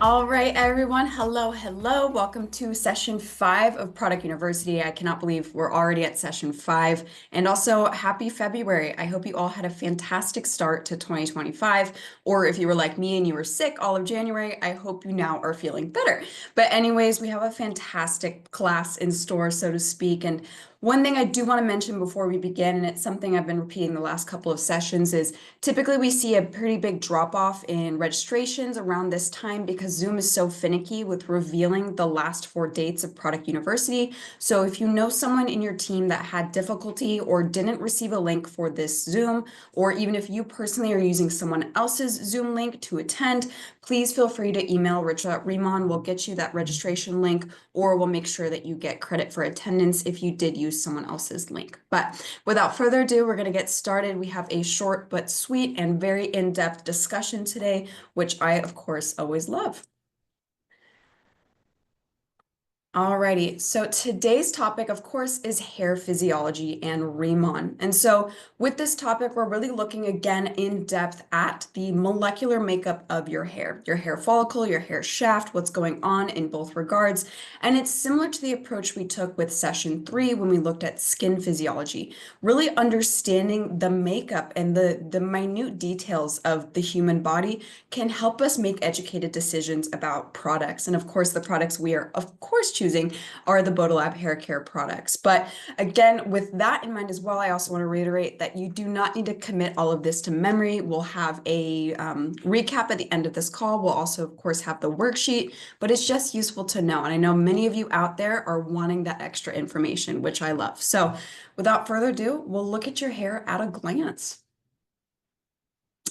All right, everyone. Hello, hello. Welcome to session 5 of Product University. I cannot believe we're already at session 5. And also, happy February. I hope you all had a fantastic start to 2025. Or if you were like me and you were sick all of January, I hope you now are feeling better. But anyways, we have a fantastic class in store, so to speak. And one thing I do want to mention before we begin, and it's something I've been repeating the last couple of sessions, is typically we see a pretty big drop off in registrations around this time because Zoom is so finicky with revealing the last 4 dates of Product University. So if you know someone in your team that had difficulty or didn't receive a link for this Zoom, or even if you personally are using someone else's Zoom link to attend, please feel free to email Rachel at RIMAN. We'll get you that registration link, or we'll make sure that you get credit for attendance if you did use someone else's link. But without further ado, we're going to get started. We have a short but sweet and very in-depth discussion today, which I, of course, always love. Alrighty, so today's topic, of course, is hair physiology and RIMAN. And so with this topic, we're really looking again in depth at the molecular makeup of your hair follicle, your hair shaft, what's going on in both regards. And it's similar to the approach we took with session 3 when we looked at skin physiology, really understanding the makeup and the minute details of the human body can help us make educated decisions about products. And of course, the products we are, of course, choosing are the Bodolab hair care products. But again, with that in mind as well, I also want to reiterate that you do not need to commit all of this to memory. We'll have a recap at the end of this call. We'll also, of course, have the worksheet, but it's just useful to know. And I know many of you out there are wanting that extra information, which I love. So without further ado, we'll look at your hair at a glance.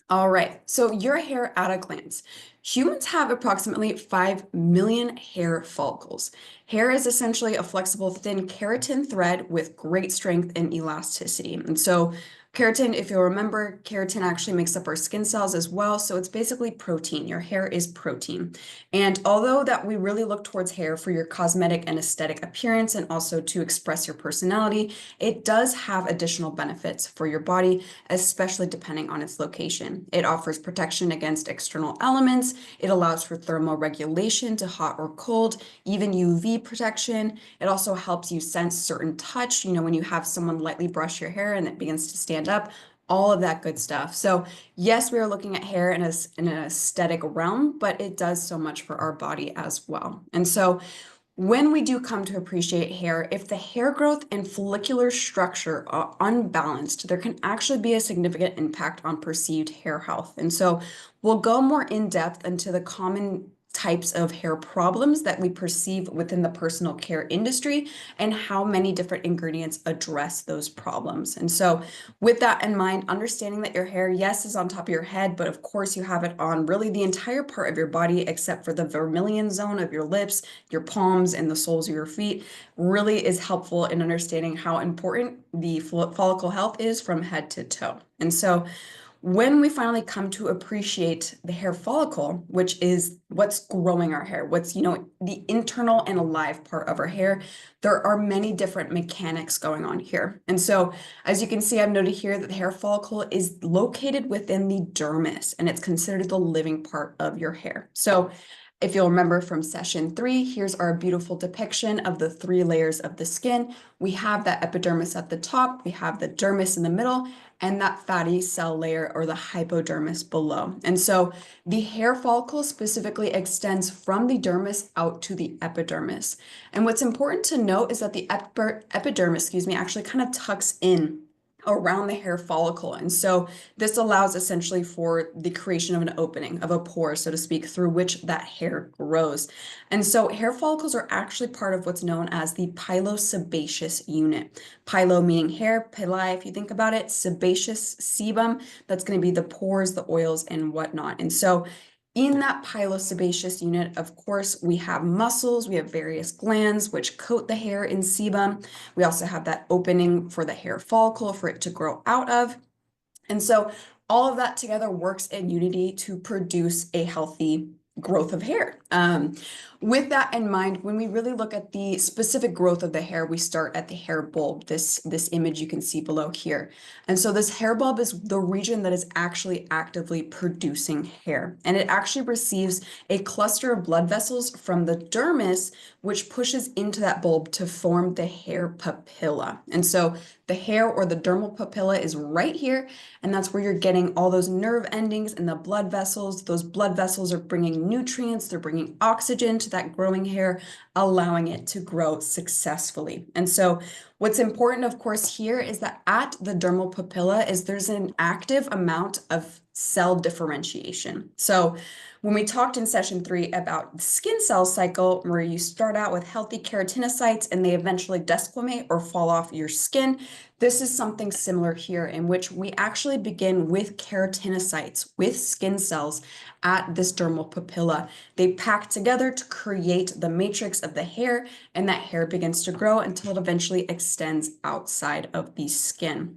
All right, so your hair at a glance. Humans have approximately 5 million hair follicles. Hair is essentially a flexible, thin keratin thread with great strength and elasticity. And so keratin, if you'll remember, keratin actually makes up our skin cells as well. So it's basically protein. Your hair is protein. And although that we really look towards hair for your cosmetic and aesthetic appearance and also to express your personality, it does have additional benefits for your body, especially depending on its location. It offers protection against external elements. It allows for thermal regulation to hot or cold, even UV protection. It also helps you sense certain touch. You know, when you have someone lightly brush your hair and it begins to stand up, all of that good stuff. So yes, we are looking at hair in an aesthetic realm, but it does so much for our body as well. And so when we do come to appreciate hair, if the hair growth and follicular structure are unbalanced, there can actually be a significant impact on perceived hair health. And so we'll go more in depth into the common types of hair problems that we perceive within the personal care industry and how many different ingredients address those problems. And so with that in mind, understanding that your hair, yes, is on top of your head, but of course you have it on really the entire part of your body except for the vermilion zone of your lips, your palms, and the soles of your feet, really is helpful in understanding how important the follicle health is from head to toe. And so when we finally come to appreciate the hair follicle, which is what's growing our hair, what's, the internal and alive part of our hair, there are many different mechanics going on here. And so as you can see, I've noted here that the hair follicle is located within the dermis, and it's considered the living part of your hair. So if you'll remember from session 3, here's our beautiful depiction of the 3 layers of the skin. We have that epidermis at the top, we have the dermis in the middle, and that fatty cell layer or the hypodermis below. And so the hair follicle specifically extends from the dermis out to the epidermis. And what's important to note is that the epidermis, actually kind of tucks in around the hair follicle. And so this allows essentially for the creation of an opening, of a pore, so to speak, through which that hair grows. And so hair follicles are actually part of what's known as the pilosebaceous unit. Pilo meaning hair, pili, if you think about it, sebaceous, sebum, that's going to be the pores, the oils, and whatnot. And so in that pilosebaceous unit, of course, we have muscles, we have various glands which coat the hair in sebum. We also have that opening for the hair follicle for it to grow out of. And so all of that together works in unity to produce a healthy growth of hair. With that in mind, when we really look at the specific growth of the hair, we start at the hair bulb, this image you can see below here. And so this hair bulb is the region that is actually actively producing hair. And it actually receives a cluster of blood vessels from the dermis, which pushes into that bulb to form the hair papilla. And so the hair or the dermal papilla is right here, and that's where you're getting all those nerve endings and the blood vessels. Those blood vessels are bringing nutrients, they're bringing oxygen to that growing hair, allowing it to grow successfully. And so what's important, of course, here is that at the dermal papilla there's an active amount of cell differentiation. So when we talked in session 3 about the skin cell cycle, where you start out with healthy keratinocytes and they eventually desquamate or fall off your skin, this is something similar here, in which we actually begin with keratinocytes, with skin cells at this dermal papilla. They pack together to create the matrix of the hair, and that hair begins to grow until it eventually extends outside of the skin.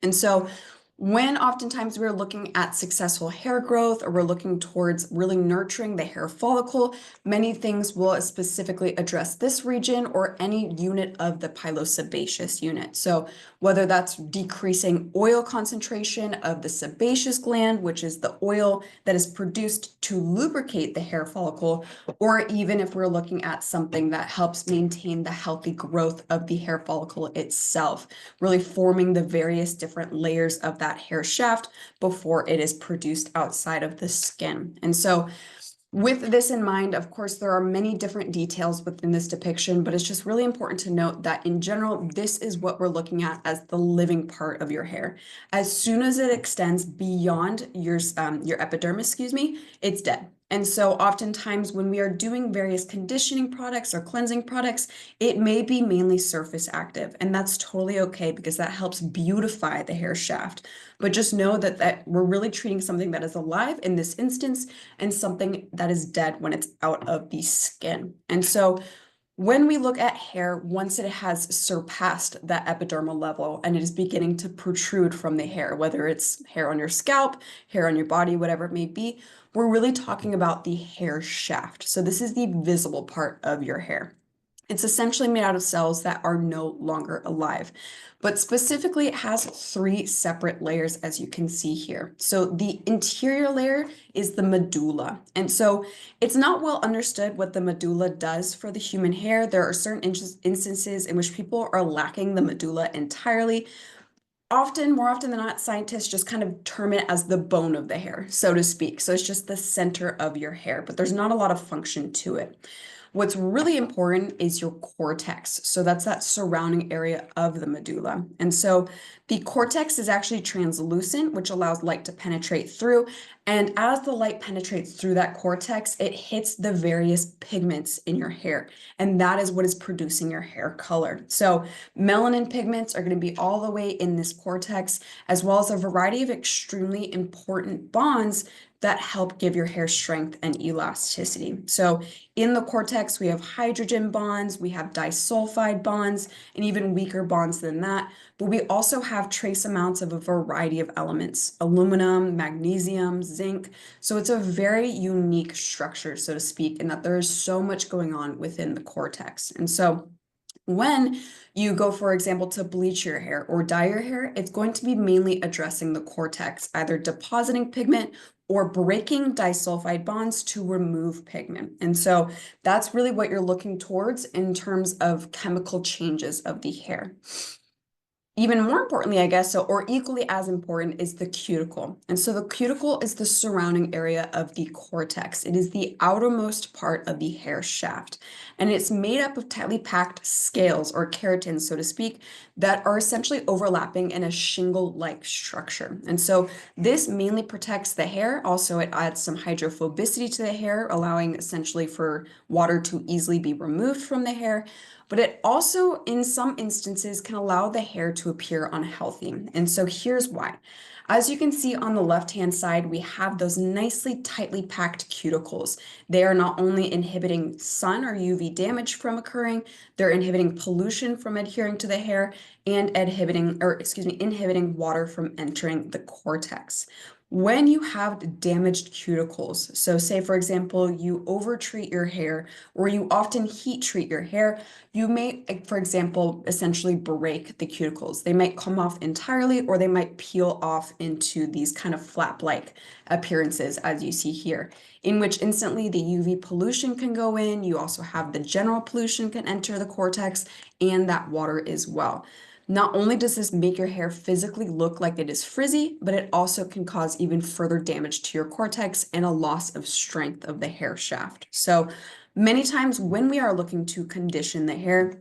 And so when oftentimes we're looking at successful hair growth, or we're looking towards really nurturing the hair follicle, many things will specifically address this region or any unit of the pilosebaceous unit. So whether that's decreasing oil concentration of the sebaceous gland, which is the oil that is produced to lubricate the hair follicle, or even if we're looking at something that helps maintain the healthy growth of the hair follicle itself, really forming the various different layers of that hair shaft before it is produced outside of the skin. And so with this in mind, of course, there are many different details within this depiction, but it's just really important to note that in general, this is what we're looking at as the living part of your hair. As soon as it extends beyond your epidermis, it's dead. And so oftentimes when we are doing various conditioning products or cleansing products, it may be mainly surface active, and that's totally okay because that helps beautify the hair shaft. But just know that we're really treating something that is alive in this instance, and something that is dead when it's out of the skin. And so when we look at hair, once it has surpassed that epidermal level and it is beginning to protrude from the hair, whether it's hair on your scalp, hair on your body, whatever it may be, we're really talking about the hair shaft. So this is the visible part of your hair. It's essentially made out of cells that are no longer alive. But specifically, it has 3 separate layers, as you can see here. So the interior layer is the medulla. And so it's not well understood what the medulla does for the human hair. There are certain instances in which people are lacking the medulla entirely. More often than not, scientists just kind of term it as the bone of the hair, so to speak. So it's just the center of your hair, but there's not a lot of function to it. What's really important is your cortex. So that's that surrounding area of the medulla. And so the cortex is actually translucent, which allows light to penetrate through. And as the light penetrates through that cortex, it hits the various pigments in your hair. And that is what is producing your hair color. So melanin pigments are going to be all the way in this cortex, as well as a variety of extremely important bonds that help give your hair strength and elasticity. So in the cortex, we have hydrogen bonds, we have disulfide bonds, and even weaker bonds than that. But we also have trace amounts of a variety of elements: aluminum, magnesium, zinc. So it's a very unique structure, so to speak, in that there is so much going on within the cortex. And so when you go, for example, to bleach your hair or dye your hair, it's going to be mainly addressing the cortex, either depositing pigment or breaking disulfide bonds to remove pigment. And so that's really what you're looking towards in terms of chemical changes of the hair. Even more importantly, I guess, or equally as important, is the cuticle. And so the cuticle is the surrounding area of the cortex. It is the outermost part of the hair shaft. And it's made up of tightly packed scales, or keratins, so to speak, that are essentially overlapping in a shingle-like structure. And so this mainly protects the hair. Also, it adds some hydrophobicity to the hair, allowing essentially for water to easily be removed from the hair. But it also, in some instances, can allow the hair to appear unhealthy. And so here's why. As you can see on the left-hand side, we have those nicely tightly packed cuticles. They are not only inhibiting sun or UV damage from occurring, they're inhibiting pollution from adhering to the hair and inhibiting water from entering the cortex. When you have damaged cuticles, so say for example, you overtreat your hair or you often heat treat your hair, you may, for example, essentially break the cuticles. They might come off entirely or they might peel off into these kind of flap-like appearances as you see here, in which instantly the UV pollution can go in. You also have the general pollution can enter the cortex and that water as well. Not only does this make your hair physically look like it is frizzy, but it also can cause even further damage to your cortex and a loss of strength of the hair shaft. So many times when we are looking to condition the hair,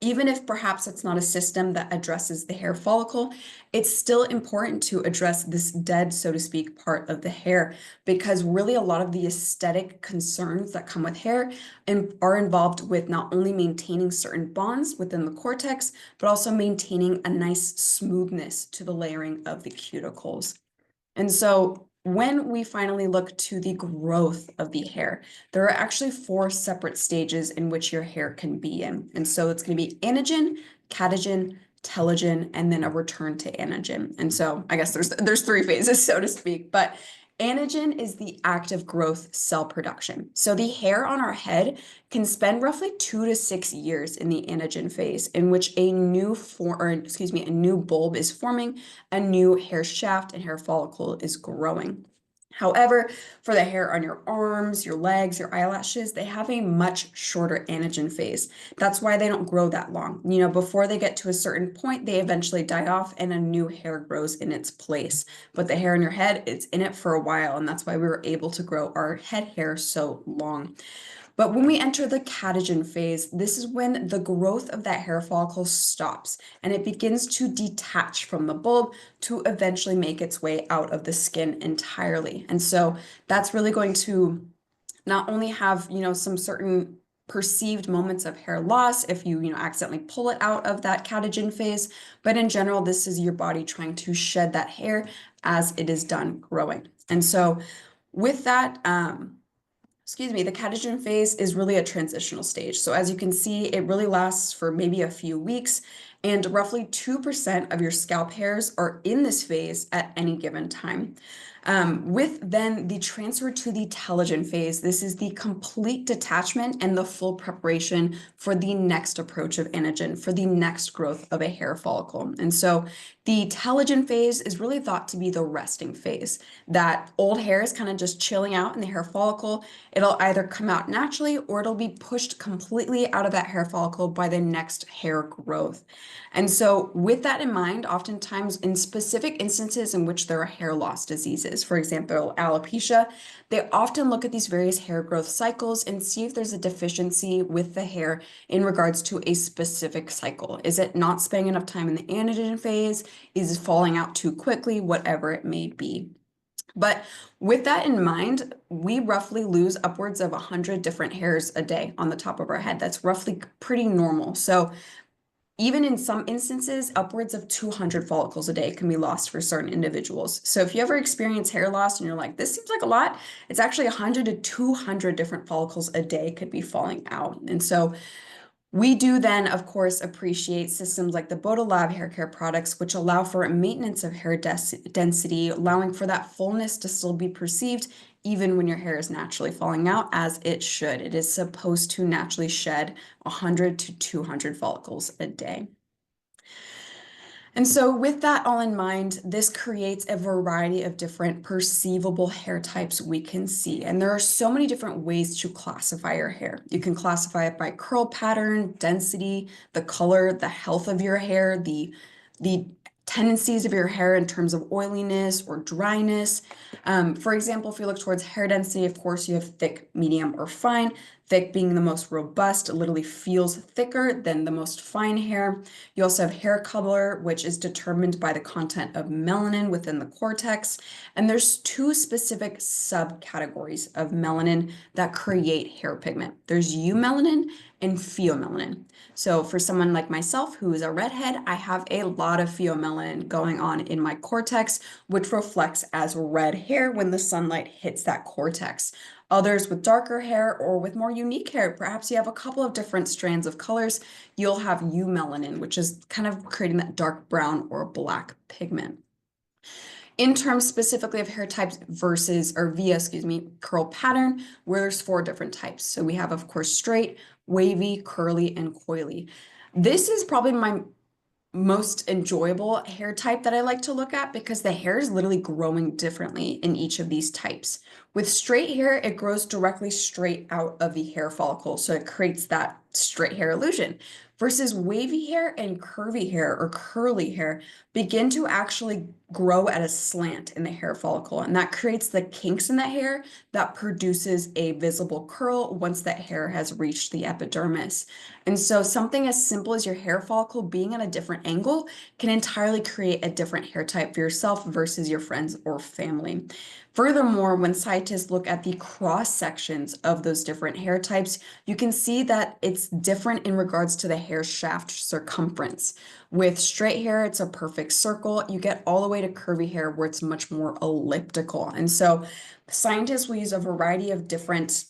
even if perhaps it's not a system that addresses the hair follicle, it's still important to address this dead, so to speak, part of the hair, because really a lot of the aesthetic concerns that come with hair are involved with not only maintaining certain bonds within the cortex, but also maintaining a nice smoothness to the layering of the cuticles. And so when we finally look to the growth of the hair, there are actually 4 separate stages in which your hair can be in. And so it's going to be anagen, catagen, telogen, and then a return to anagen. And so I guess there's 3 phases, so to speak, but anagen is the active growth cell production. So the hair on our head can spend roughly 2 to 6 years in the anagen phase, in which a new a new bulb is forming, a new hair shaft and hair follicle is growing. However, for the hair on your arms, your legs, your eyelashes, they have a much shorter anagen phase. That's why they don't grow that long. You know, before they get to a certain point, they eventually die off and a new hair grows in its place. But the hair on your head, it's in it for a while, and that's why we were able to grow our head hair so long. But when we enter the catagen phase, this is when the growth of that hair follicle stops and it begins to detach from the bulb to eventually make its way out of the skin entirely. And so that's really going to not only have, some certain perceived moments of hair loss if you accidentally pull it out of that catagen phase, but in general, this is your body trying to shed that hair as it is done growing. And so with that, the catagen phase is really a transitional stage. So as you can see, it really lasts for maybe a few weeks, and roughly 2% of your scalp hairs are in this phase at any given time. With then the transfer to the telogen phase, this is the complete detachment and the full preparation for the next approach of anagen, for the next growth of a hair follicle. And so the telogen phase is really thought to be the resting phase. That old hair is kind of just chilling out in the hair follicle. It'll either come out naturally or it'll be pushed completely out of that hair follicle by the next hair growth. And so with that in mind, oftentimes in specific instances in which there are hair loss diseases, for example, alopecia, they often look at these various hair growth cycles and see if there's a deficiency with the hair in regards to a specific cycle. Is it not spending enough time in the anagen phase? Is it falling out too quickly? Whatever it may be. But with that in mind, we roughly lose upwards of 100 different hairs a day on the top of our head. That's roughly pretty normal. So even in some instances, upwards of 200 follicles a day can be lost for certain individuals. So if you ever experience hair loss and you're like, this seems like a lot, it's actually 100 to 200 different follicles a day could be falling out. And so we do then, of course, appreciate systems like the Lab hair care products, which allow for maintenance of hair density, allowing for that fullness to still be perceived even when your hair is naturally falling out, as it should. It is supposed to naturally shed 100 to 200 follicles a day. And so with that all in mind, this creates a variety of different perceivable hair types we can see. And there are so many different ways to classify your hair. You can classify it by curl pattern, density, the color, the health of your hair, the tendencies of your hair in terms of oiliness or dryness. For example, if you look towards hair density, of course, you have thick, medium, or fine. Thick being the most robust, literally feels thicker than the most fine hair. You also have hair color, which is determined by the content of melanin within the cortex. And there's 2 specific subcategories of melanin that create hair pigment. There's eumelanin and pheomelanin. So for someone like myself who is a redhead, I have a lot of pheomelanin going on in my cortex, which reflects as red hair when the sunlight hits that cortex. Others with darker hair or with more unique hair, perhaps you have a couple of different strands of colors, you'll have eumelanin, which is kind of creating that dark brown or black pigment. In terms specifically of hair types versus, or via, excuse me, curl pattern, where there's four different types. So we have, of course, straight, wavy, curly, and coily. This is probably my most enjoyable hair type that I like to look at because the hair is literally growing differently in each of these types. With straight hair, it grows directly straight out of the hair follicle, so it creates that straight hair illusion. Versus wavy hair and curvy hair or curly hair begin to actually grow at a slant in the hair follicle, and that creates the kinks in the hair that produces a visible curl once that hair has reached the epidermis. And so something as simple as your hair follicle being at a different angle can entirely create a different hair type for yourself versus your friends or family. Furthermore, when scientists look at the cross sections of those different hair types, you can see that it's different in regards to the hair shaft circumference. With straight hair, it's a perfect circle. You get all the way to curvy hair where it's much more elliptical. And so scientists will use a variety of different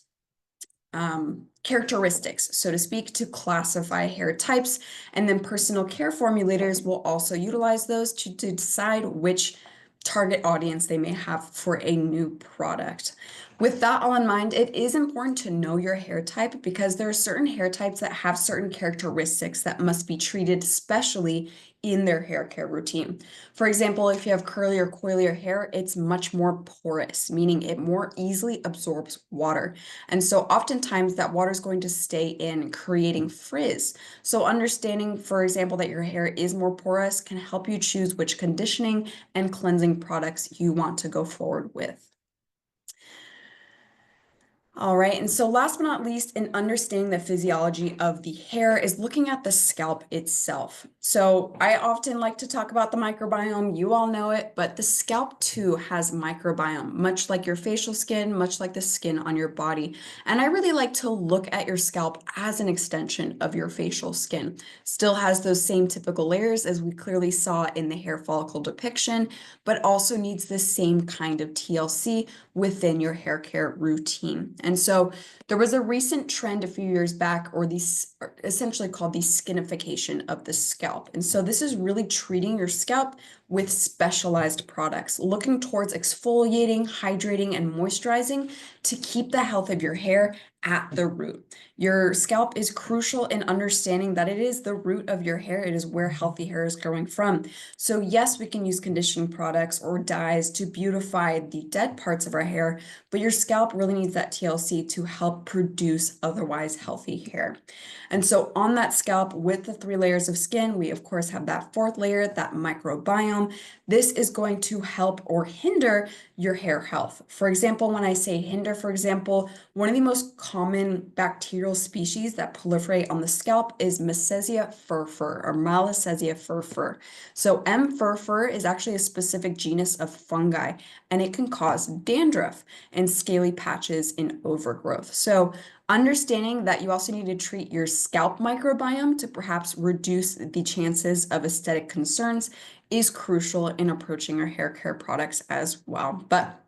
characteristics, so to speak, to classify hair types. And then personal care formulators will also utilize those to decide which target audience they may have for a new product. With that all in mind, it is important to know your hair type because there are certain hair types that have certain characteristics that must be treated specially in their hair care routine. For example, if you have curly or coilier hair, it's much more porous, meaning it more easily absorbs water. And so oftentimes that water is going to stay in, creating frizz. So understanding, for example, that your hair is more porous can help you choose which conditioning and cleansing products you want to go forward with. All right, and so last but not least, in understanding the physiology of the hair is looking at the scalp itself. So I often like to talk about the microbiome, you all know it, but the scalp too has microbiome, much like your facial skin, much like the skin on your body. And I really like to look at your scalp as an extension of your facial skin. Still has those same typical layers as we clearly saw in the hair follicle depiction, but also needs the same kind of TLC within your hair care routine. And so there was a recent trend a few years back, or these essentially called the skinification of the scalp. And so this is really treating your scalp with specialized products, looking towards exfoliating, hydrating, and moisturizing to keep the health of your hair at the root. Your scalp is crucial in understanding that it is the root of your hair. It is where healthy hair is growing from. So yes, we can use conditioning products or dyes to beautify the dead parts of our hair, but your scalp really needs that TLC to help produce otherwise healthy hair. And so on that scalp with the 3 layers of skin, we of course have that 4th layer, that microbiome. This is going to help or hinder your hair health. For example, when I say hinder, for example, one of the most common bacterial species that proliferate on the scalp is Malassezia furfur or Malassezia furfur. So M. furfur is actually a specific genus of fungi, and it can cause dandruff and scaly patches in overgrowth. So understanding that you also need to treat your scalp microbiome to perhaps reduce the chances of aesthetic concerns is crucial in approaching your hair care products as well. But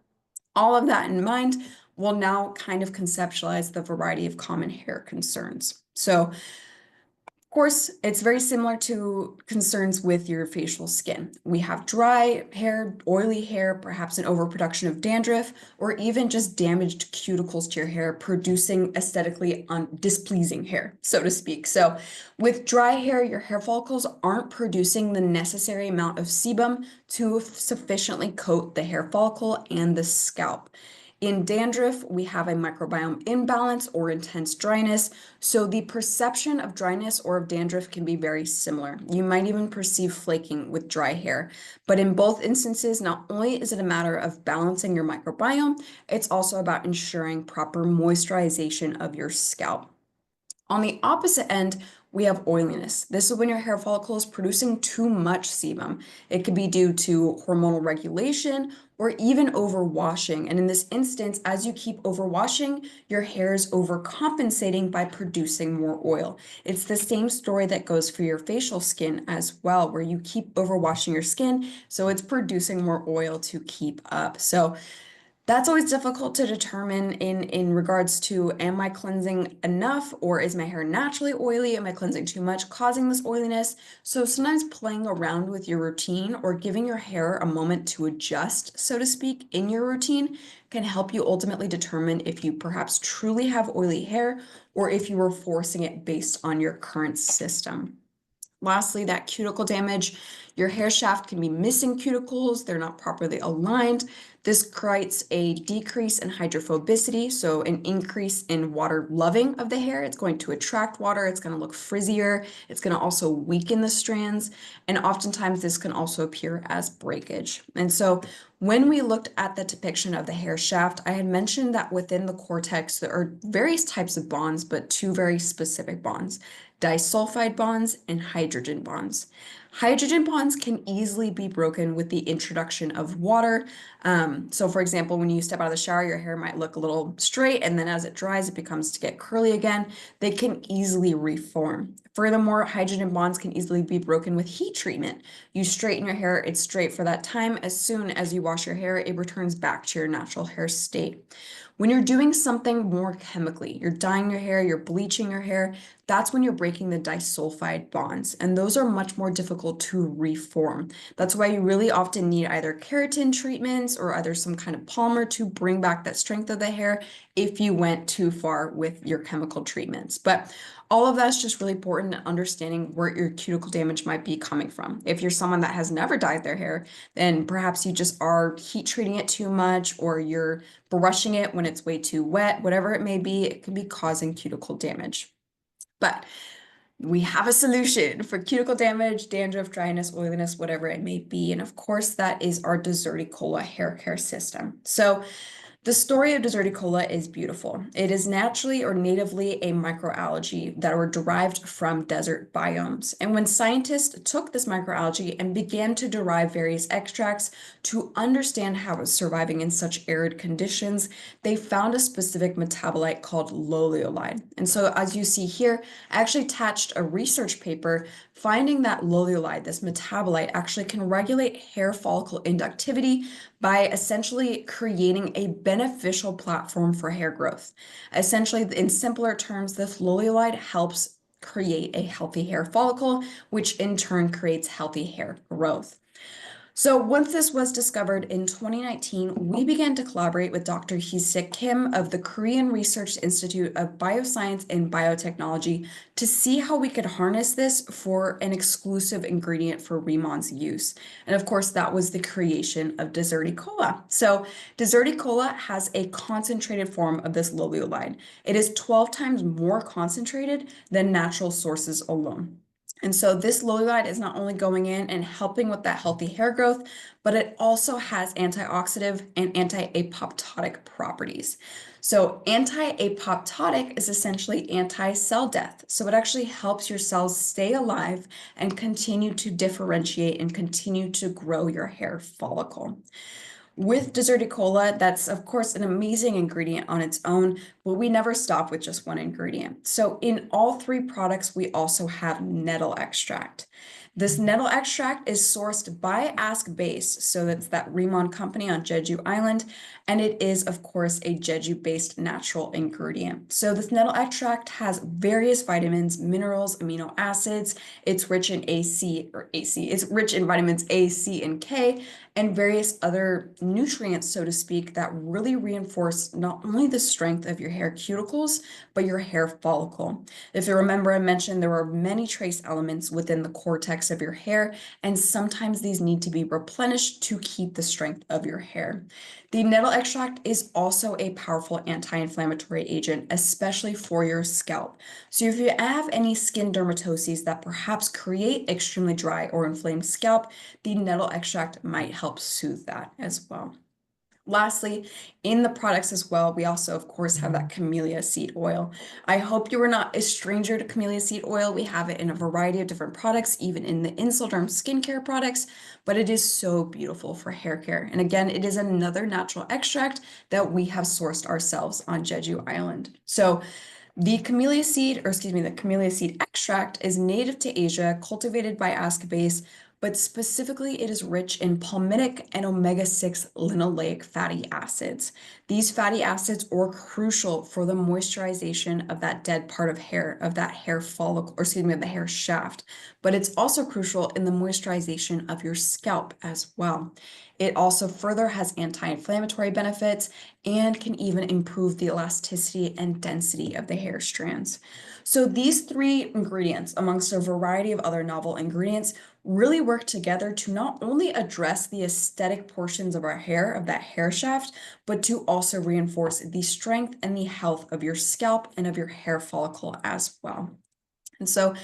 all of that in mind, we'll now kind of conceptualize the variety of common hair concerns. So of course, it's very similar to concerns with your facial skin. We have dry hair, oily hair, perhaps an overproduction of dandruff, or even just damaged cuticles to your hair, producing aesthetically displeasing hair, so to speak. So with dry hair, your hair follicles aren't producing the necessary amount of sebum to sufficiently coat the hair follicle and the scalp. In dandruff, we have a microbiome imbalance or intense dryness. So the perception of dryness or of dandruff can be very similar. You might even perceive flaking with dry hair. But in both instances, not only is it a matter of balancing your microbiome, it's also about ensuring proper moisturization of your scalp. On the opposite end, we have oiliness. This is when your hair follicle is producing too much sebum. It could be due to hormonal regulation or even overwashing. And in this instance, as you keep overwashing, your hair is overcompensating by producing more oil. It's the same story that goes for your facial skin as well, where you keep overwashing your skin, so it's producing more oil to keep up. So That's always difficult to determine in regards to, am I cleansing enough, or is my hair naturally oily? Am I cleansing too much, causing this oiliness? So sometimes playing around with your routine or giving your hair a moment to adjust, so to speak, in your routine can help you ultimately determine if you perhaps truly have oily hair or if you were forcing it based on your current system. Lastly, that cuticle damage. Your hair shaft can be missing cuticles, they're not properly aligned. This creates a decrease in hydrophobicity, so an increase in water loving of the hair. It's going to attract water, it's going to look frizzier, it's going to also weaken the strands, and oftentimes this can also appear as breakage. And so when we looked at the depiction of the hair shaft, I had mentioned that within the cortex there are various types of bonds, but two very specific bonds: disulfide bonds and hydrogen bonds. Hydrogen bonds can easily be broken with the introduction of water. So for example, when you step out of the shower, your hair might look a little straight, and then as it dries, it becomes to get curly again. They can easily reform. Furthermore, hydrogen bonds can easily be broken with heat treatment. You straighten your hair, it's straight for that time. As soon as you wash your hair, it returns back to your natural hair state. When you're doing something more chemically, you're dyeing your hair, you're bleaching your hair, that's when you're breaking the disulfide bonds, and those are much more difficult to reform. That's why you really often need either keratin treatments or either some kind of polymer to bring back that strength of the hair if you went too far with your chemical treatments. But all of that's just really important in understanding where your cuticle damage might be coming from. If you're someone that has never dyed their hair, then perhaps you just are heat treating it too much, or you're brushing it when it's way too wet, whatever it may be, it can be causing cuticle damage. But we have a solution for cuticle damage, dandruff, dryness, oiliness, whatever it may be. And of course, that is our Deserticola hair care system. So the story of Deserticola is beautiful. It is naturally or natively a microalgae that were derived from desert biomes. And when scientists took this microalgae and began to derive various extracts to understand how it was surviving in such arid conditions, they found a specific metabolite called loliolide. And so as you see here, I actually attached a research paper finding that loliolide, this metabolite, actually can regulate hair follicle inductivity by essentially creating a beneficial platform for hair growth. Essentially, in simpler terms, this loliolide helps create a healthy hair follicle, which in turn creates healthy hair growth. So once this was discovered in 2019, we began to collaborate with Dr. Hee-sik Kim of the Korean Research Institute of Bioscience and Biotechnology to see how we could harness this for an exclusive ingredient for RIMAN's use. And of course, that was the creation of Deserticola. So Deserticola has a concentrated form of this loliolide. It is 12 times more concentrated than natural sources alone. And so this loliolide is not only going in and helping with that healthy hair growth, but it also has antioxidant and anti-apoptotic properties. So anti-apoptotic is essentially anti-cell death. So it actually helps your cells stay alive and continue to differentiate and continue to grow your hair follicle. With Deserticola, that's of course an amazing ingredient on its own, but we never stop with just one ingredient. So in all three products, we also have nettle extract. This nettle extract is sourced by Ask Base, so that's that RIMAN company on Jeju Island, and it is of course a Jeju-based natural ingredient. So this nettle extract has various vitamins, minerals, amino acids. It's rich in it's rich in vitamins A, C, and K, and various other nutrients, so to speak, that really reinforce not only the strength of your hair cuticles, but your hair follicle. If you remember, I mentioned there are many trace elements within the cortex of your hair, and sometimes these need to be replenished to keep the strength of your hair. The nettle extract is also a powerful anti-inflammatory agent, especially for your scalp. So if you have any skin dermatoses that perhaps create extremely dry or inflamed scalp, the nettle extract might help soothe that as well. Lastly, in the products as well, we also, of course, have that camellia seed oil. I hope you are not a stranger to camellia seed oil. We have it in a variety of different products, even in the Insulderm skincare products, but it is so beautiful for hair care. And again, it is another natural extract that we have sourced ourselves on Jeju Island. So the camellia seed extract is native to Asia, cultivated by Ask Base, but specifically it is rich in palmitic and omega-6 linoleic fatty acids. These fatty acids are crucial for the moisturization of that dead part of hair, of that hair follicle, or excuse me, of the hair shaft, but it's also crucial in the moisturization of your scalp as well. It also further has anti-inflammatory benefits and can even improve the elasticity and density of the hair strands. So these three ingredients, amongst a variety of other novel ingredients, really work together to not only address the aesthetic portions of our hair, of that hair shaft, but to also reinforce the strength and the health of your scalp and of your hair follicle as well. And so,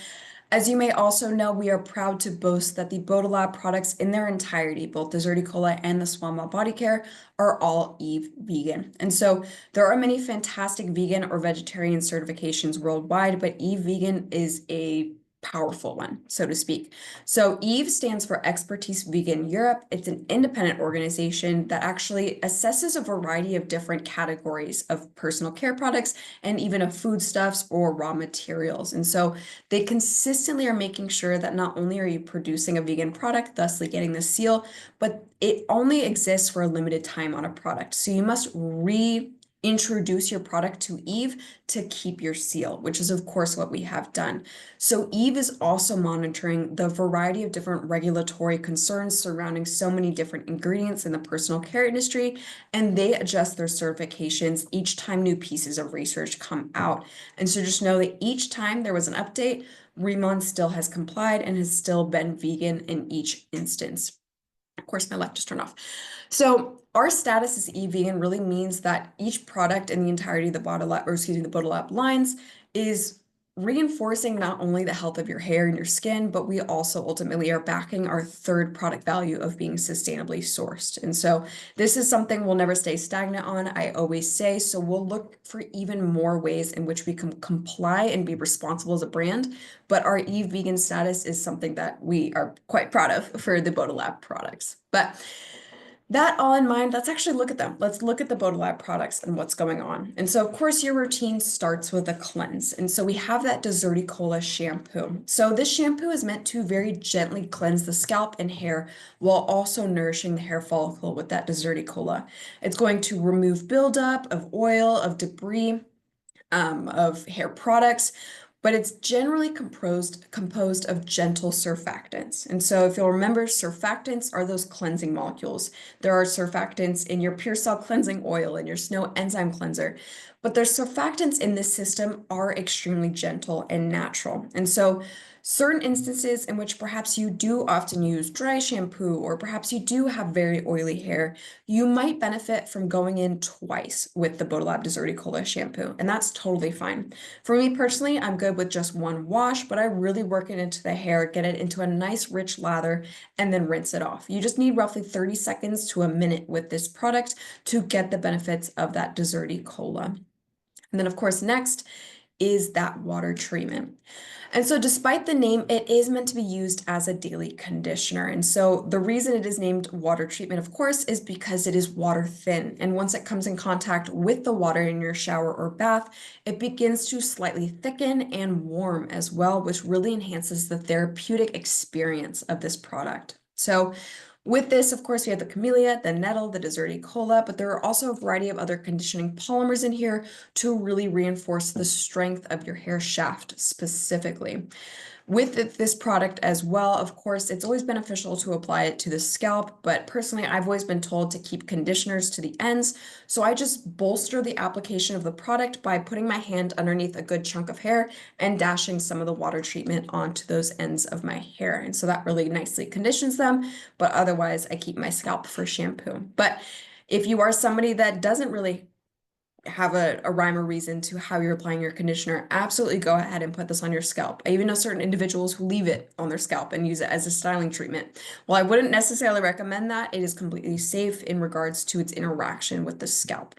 as you may also know, we are proud to boast that the Bodolab products in their entirety, both the Zerticola and the Swamwell Body Care, are all Eve vegan. And so there are many fantastic vegan or vegetarian certifications worldwide, but Eve Vegan is a powerful one, so to speak. So Eve stands for Expertise Vegan Europe. It's an independent organization that actually assesses a variety of different categories of personal care products and even of foodstuffs or raw materials. And so they consistently are making sure that not only are you producing a vegan product, thusly getting the seal, but it only exists for a limited time on a product. So you must reintroduce your product to Eve to keep your seal, which is of course what we have done. So Eve is also monitoring the variety of different regulatory concerns surrounding so many different ingredients in the personal care industry, and they adjust their certifications each time new pieces of research come out. And so just know that each time there was an update, RIMAN still has complied and has still been vegan in each instance. Of course, my light just turned off. So our status as e-vegan really means that each product in the entirety of the Bodolab lines is reinforcing not only the health of your hair and your skin, but we also ultimately are backing our third product value of being sustainably sourced. And so this is something we'll never stay stagnant on, I always say. So we'll look for even more ways in which we can comply and be responsible as a brand. But our Eve vegan status is something that we are quite proud of for the Bodolab products. But that all in mind, let's actually look at them. Let's look at the Bodolab products and what's going on. And so, of course, your routine starts with a cleanse. And so we have that Deserticola shampoo. So this shampoo is meant to very gently cleanse the scalp and hair while also nourishing the hair follicle with that Deserticola. It's going to remove buildup of oil, of debris, of hair products, but it's generally composed of gentle surfactants. And so if you'll remember, surfactants are those cleansing molecules. There are surfactants in your Pure Cell cleansing oil and your Snow enzyme cleanser, but the surfactants in this system are extremely gentle and natural. And so certain instances in which perhaps you do often use dry shampoo, or perhaps you do have very oily hair, you might benefit from going in twice with the Bodolab Deserticola shampoo, and that's totally fine. For me personally, I'm good with just one wash, but I really work it into the hair, get it into a nice rich lather, and then rinse it off. You just need roughly 30 seconds to a minute with this product to get the benefits of that Deserticola. And then of course, next is that water treatment. And so despite the name, it is meant to be used as a daily conditioner. And so the reason it is named water treatment, of course, is because it is water thin. And once it comes in contact with the water in your shower or bath, it begins to slightly thicken and warm as well, which really enhances the therapeutic experience of this product. So with this, of course, we have the camellia, the nettle, the Deserticola, but there are also a variety of other conditioning polymers in here to really reinforce the strength of your hair shaft specifically. With this product as well, of course, it's always beneficial to apply it to the scalp, but personally, I've always been told to keep conditioners to the ends. So I just bolster the application of the product by putting my hand underneath a good chunk of hair and dashing some of the water treatment onto those ends of my hair. And so that really nicely conditions them, but otherwise I keep my scalp for shampoo. But if you are somebody that doesn't really have a rhyme or reason to how you're applying your conditioner, absolutely go ahead and put this on your scalp. I even know certain individuals who leave it on their scalp and use it as a styling treatment. While I wouldn't necessarily recommend that, it is completely safe in regards to its interaction with the scalp.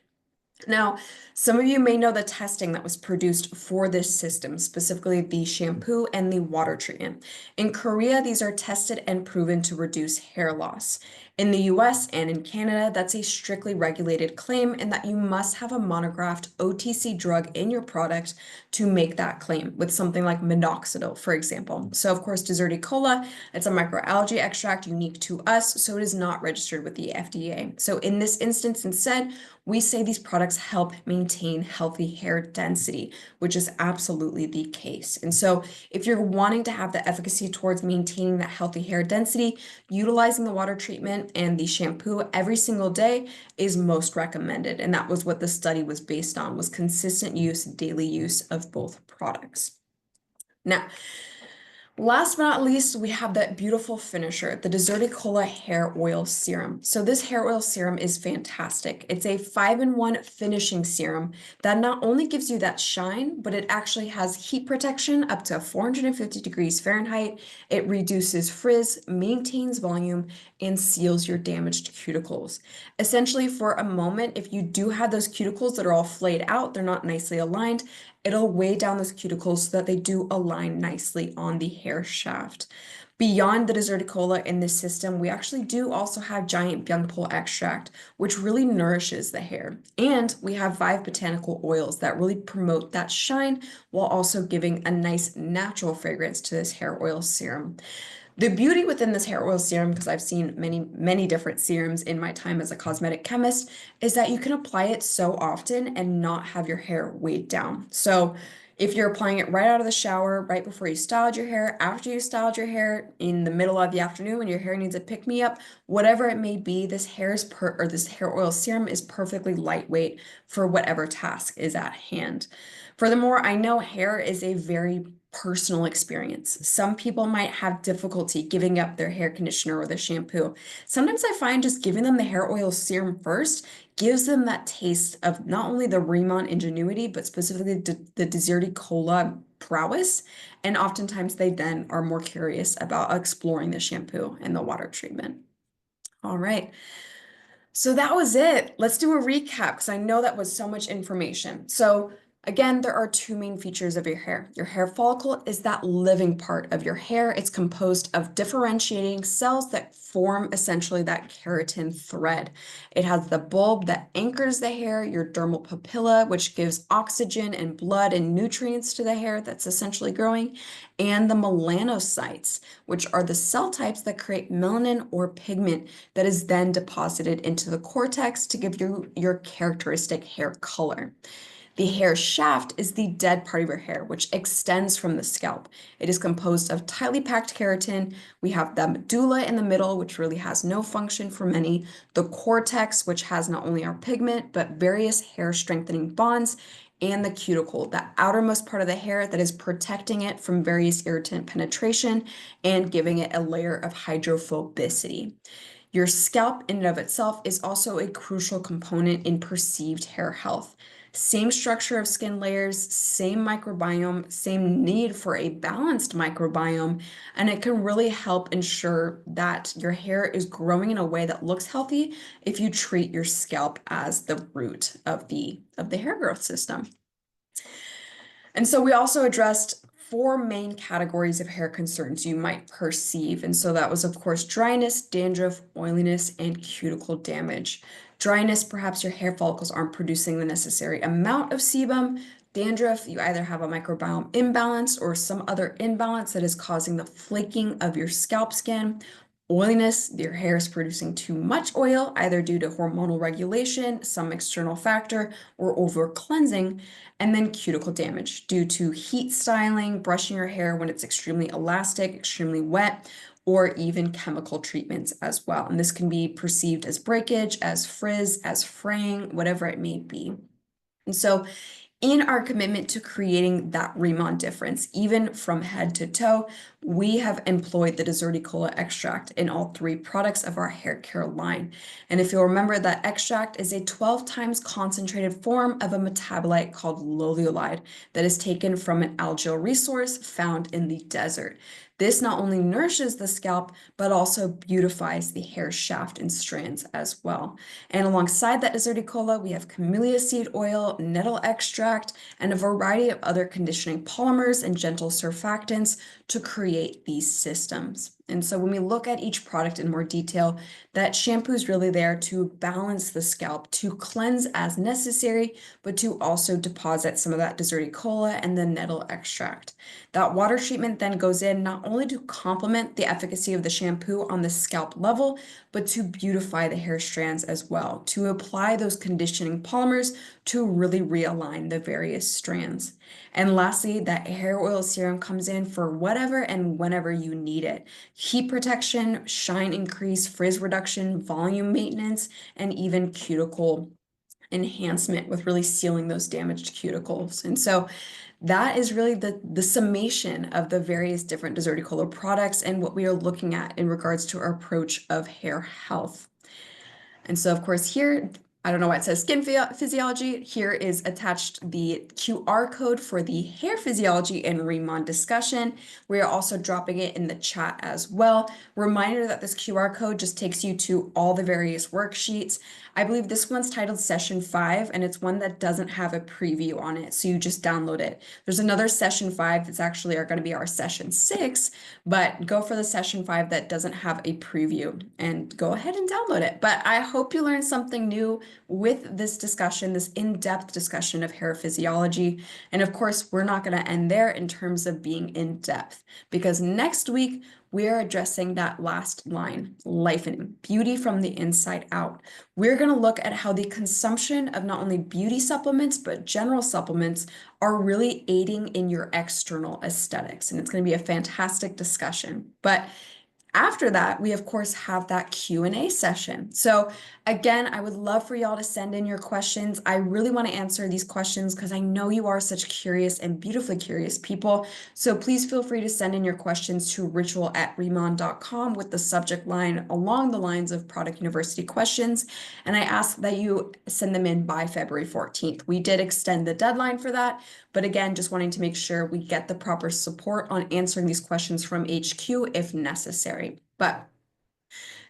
Now, some of you may know the testing that was produced for this system, specifically the shampoo and the water treatment. In Korea, these are tested and proven to reduce hair loss. In the US and in Canada, that's a strictly regulated claim in that you must have a monographed OTC drug in your product to make that claim with something like minoxidil, for example. So of course, Deserti Cola, it's a microalgae extract unique to us, so it is not registered with the FDA. So in this instance, instead, we say these products help maintain healthy hair density, which is absolutely the case. And so if you're wanting to have the efficacy towards maintaining that healthy hair density, utilizing the water treatment and the shampoo every single day is most recommended. And that was what the study was based on, was consistent use, daily use of both products. Now, last but not least, we have that beautiful finisher, the Deserti Cola Hair Oil Serum. So this hair oil serum is fantastic. It's a 5-in-1 finishing serum that not only gives you that shine, but it actually has heat protection up to 450 degrees Fahrenheit. It reduces frizz, maintains volume, and seals your damaged cuticles. Essentially, for a moment, if you do have those cuticles that are all flayed out, they're not nicely aligned, it'll weigh down those cuticles so that they do align nicely on the hair shaft. Beyond the Deserti Cola in this system, we actually do also have giant byung pole extract, which really nourishes the hair. And we have 5 botanical oils that really promote that shine while also giving a nice natural fragrance to this hair oil serum. The beauty within this hair oil serum, because I've seen many different serums in my time as a cosmetic chemist, is that you can apply it so often and not have your hair weighed down. So if you're applying it right out of the shower, right before you styled your hair, after you styled your hair, in the middle of the afternoon when your hair needs a pick-me-up, whatever it may be, this this hair oil serum is perfectly lightweight for whatever task is at hand. Furthermore, I know hair is a very personal experience. Some people might have difficulty giving up their hair conditioner or their shampoo. Sometimes I find just giving them the hair oil serum first gives them that taste of not only the RIMAN ingenuity, but specifically the Deserti Cola prowess. And oftentimes they then are more curious about exploring the shampoo and the water treatment. All right. So that was it. Let's do a recap because I know that was so much information. So again, there are 2 main features of your hair. Your hair follicle is that living part of your hair. It's composed of differentiating cells that form essentially that keratin thread. It has the bulb that anchors the hair, your dermal papilla, which gives oxygen and blood and nutrients to the hair that's essentially growing, and the melanocytes, which are the cell types that create melanin or pigment that is then deposited into the cortex to give you your characteristic hair color. The hair shaft is the dead part of your hair, which extends from the scalp. It is composed of tightly packed keratin. We have the medulla in the middle, which really has no function for many, the cortex, which has not only our pigment, but various hair strengthening bonds, and the cuticle, that outermost part of the hair that is protecting it from various irritant penetration and giving it a layer of hydrophobicity. Your scalp in and of itself is also a crucial component in perceived hair health. Same structure of skin layers, same microbiome, same need for a balanced microbiome, and it can really help ensure that your hair is growing in a way that looks healthy if you treat your scalp as the root of the hair growth system. And so we also addressed 4 main categories of hair concerns you might perceive. And so that was, of course, dryness, dandruff, oiliness, and cuticle damage. Dryness, perhaps your hair follicles aren't producing the necessary amount of sebum. Dandruff, you either have a microbiome imbalance or some other imbalance that is causing the flaking of your scalp skin. Oiliness, your hair is producing too much oil, either due to hormonal regulation, some external factor, or over cleansing. And then cuticle damage due to heat styling, brushing your hair when it's extremely elastic, extremely wet, or even chemical treatments as well. And this can be perceived as breakage, as frizz, as fraying, whatever it may be. And so in our commitment to creating that RIMAN difference, even from head to toe, we have employed the Deserti Cola extract in all 3 products of our hair care line. And if you'll remember, that extract is a 12 times concentrated form of a metabolite called loluolide that is taken from an algal resource found in the desert. This not only nourishes the scalp, but also beautifies the hair shaft and strands as well. And alongside that Deserti Cola, we have camellia seed oil, nettle extract, and a variety of other conditioning polymers and gentle surfactants to create these systems. And so when we look at each product in more detail, that shampoo is really there to balance the scalp, to cleanse as necessary, but to also deposit some of that deserty cola and the nettle extract. That water treatment then goes in not only to complement the efficacy of the shampoo on the scalp level, but to beautify the hair strands as well, to apply those conditioning polymers to really realign the various strands. And lastly, that hair oil serum comes in for whatever and whenever you need it. Heat protection, shine increase, frizz reduction, volume maintenance, and even cuticle enhancement with really sealing those damaged cuticles. And so that is really the summation of the various different Deserticola products and what we are looking at in regards to our approach of hair health. And so, of course, here, I don't know why it says skin physiology. Here is attached the QR code for the hair physiology and RIMAN discussion. We are also dropping it in the chat as well. Reminder that this QR code just takes you to all the various worksheets. I believe this one's titled Session 5, and it's one that doesn't have a preview on it, so you just download it. There's another Session 5 that's actually going to be our Session 6, but go for the Session 5 that doesn't have a preview and go ahead and download it. But I hope you learned something new with this discussion, this in-depth discussion of hair physiology. And of course, we're not going to end there in terms of being in depth, because next week we are addressing that last line, lifening, beauty from the inside out. We're going to look at how the consumption of not only beauty supplements, but general supplements are really aiding in your external aesthetics. And it's going to be a fantastic discussion. But after that, we of course have that Q&A session. So again, I would love for y'all to send in your questions. I really want to answer these questions because I know you are such curious and beautifully curious people. So please feel free to send in your questions to ritual@riman.com with the subject line along the lines of Product University questions. And I ask that you send them in by February 14th. We did extend the deadline for that, but again, just wanting to make sure we get the proper support on answering these questions from HQ if necessary. But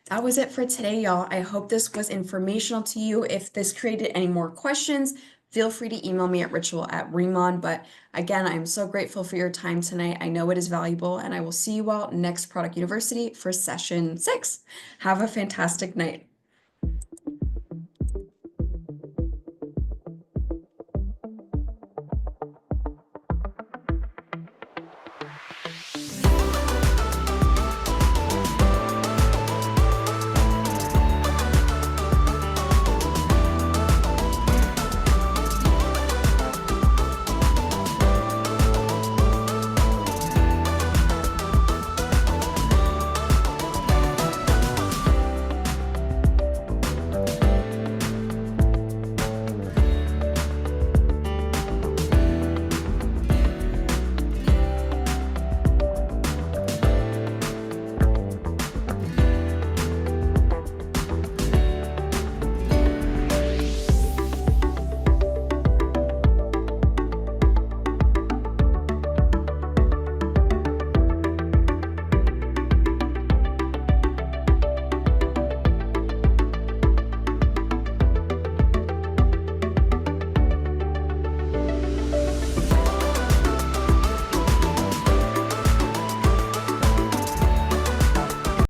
that was it for today, y'all. I hope this was informational to you. If this created any more questions, feel free to email me at ritual@riman. But again, I'm so grateful for your time tonight. I know it is valuable, and I will see you all next Product University for Session 6. Have a fantastic night.